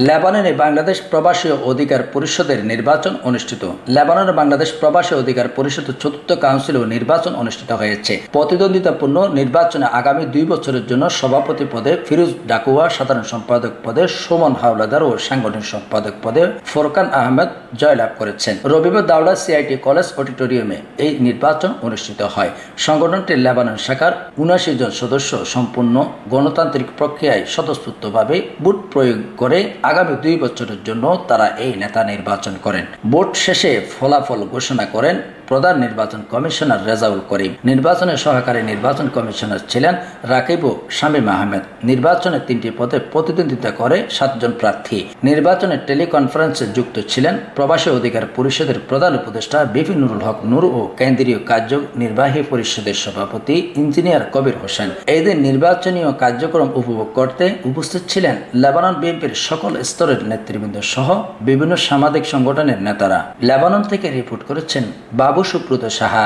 লেবাননে বাংলাদেশ প্রবাসী অধিকার পরিষদের নির্বাচন অনুষ্ঠিত। লেবাননে বাংলাদেশ প্রবাসী অধিকার পরিষদের চতুর্থ কাউন্সিল ও নির্বাচন অনুষ্ঠিত হয়েছে। প্রতিদ্বন্দ্বিতাপূর্ণ নির্বাচনে আগামী 2 বছরের জন্য সভাপতি পদে ফিরোজ ডাকুয়া, সাধারণ সম্পাদক পদে সুমন হাওলাদার ও সাংগঠনিক সম্পাদক পদে ফোরকান আহমেদ জয়লাভ করেছেন। রবিবার দাওড়া সিআইটি কলেজ অডিটোরিয়ামে এই নির্বাচন অনুষ্ঠিত হয়। সংগঠনটির লেবানন শাখার 79 জন সদস্য সম্পূর্ণ গণতান্ত্রিক প্রক্রিয়ায় স্বতঃস্ফূর্তভাবে ভোট প্রয়োগ করে আগামী 2 বছরের জন্য তারা এই নেতা নির্বাচন করেন। ভোট শেষে ফলাফল ঘোষণা করেন প্রধান নির্বাচন কমিশনার রেজাউল করিম। নির্বাচনের সহকারী নির্বাচন কমিশনার ছিলেন রাকিব ও শামীম আহমেদ। নির্বাচনে 3টি পদে প্রতিদ্বন্দ্বিতা করে 7 জন প্রার্থী। নির্বাচনে টেলিকনফারেন্সে যুক্ত ছিলেন প্রবাসী অধিকার পরিষদের প্রধান উপদেষ্টা বিপি নুরুল হক নূর ও কেন্দ্রীয় কার্যনির্বাহী পরিষদের সভাপতি ইঞ্জিনিয়ার কবির হোসেন। এই দিন নির্বাচনী কার্যক্রম উপভোগ করতে উপস্থিত ছিলেন লেবানন বিএনপির সকল স্তরের নেতৃবৃন্দ সহ বিভিন্ন সামাজিক সংগঠনের নেতারা। লেবানন থেকে রিপোর্ট করেছেন বাবু Subrata Saha,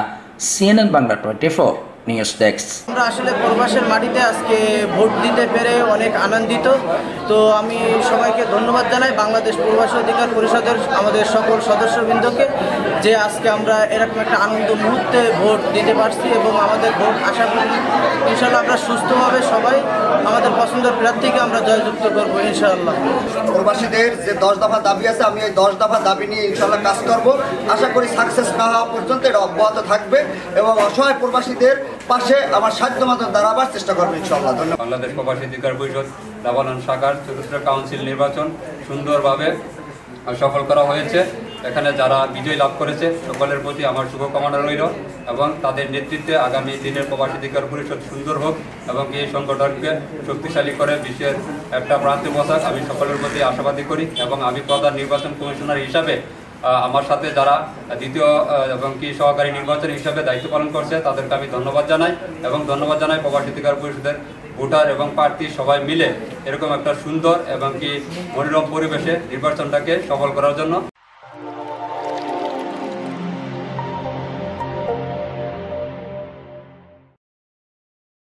CNN Bangla 24 news desk. আমরা আসলে প্রবাসের মাটিতে আজকে ভোট দিতে পেরে অনেক আনন্দিত। তো আমি সবাইকে ধন্যবাদ জানাই বাংলাদেশ প্রবাসী অধিকার পরিষদের আমাদের সকল সদস্যবৃন্দকে, যে আজকে আমরা এরকম একটা আনন্দ মুহূর্তে ভোট দিতে পারছি এবং আমাদের ভোট আশা করি ইনশাআল্লাহ আমরা সুস্থভাবে সবাই আমাদের পছন্দের প্রার্থীকে আমরা জয়যুক্ত করবো ইনশাআল্লাহ। প্রবাসীদের যে 10 দফা দাবি আছে, আমি এই 10 দফা দাবি নিয়ে ইনশাআল্লাহ কাজ করব। আশা করি সাকসেস না হওয়া পর্যন্ত এটা অব্যাহত থাকবে এবং অসহায় প্রবাসীদের পাশে আমার সাধ্যমতো দাঁড়াবার চেষ্টা করবো ইনশাআল্লাহ। ধন্যবাদ। বাংলাদেশ প্রবাসী অধিকার পরিষদ লেবানন শাখার চতুর্থ কাউন্সিল নির্বাচন সুন্দরভাবে সফল করা হয়েছে। এখানে যারা বিজয় লাভ করেছে সকলের প্রতি আমার শুভকামনা রইল এবং তাদের নেতৃত্বে আগামী দিনের প্রবাসী অধিকার পরিষদ সুন্দর হোক এবং এই সংগঠনকে শক্তিশালী করে বিশ্বের একটা প্রান্তে পৌঁছাক আমি সকলের প্রতি আশাবাদী করি। এবং আমি প্রধান নির্বাচন কমিশনার হিসাবে আমার সাথে যারা দ্বিতীয় এবং সহকারী নির্বাচন হিসাবে দায়িত্ব পালন করছে তাদেরকে আমি ধন্যবাদ জানাই এবং ধন্যবাদ জানাই প্রবাসী অধিকার পরিষদের ভোটার এবং প্রার্থী সবাই মিলে এরকম একটা সুন্দর এবং মনোরম পরিবেশে নির্বাচনটাকে সফল করার জন্য।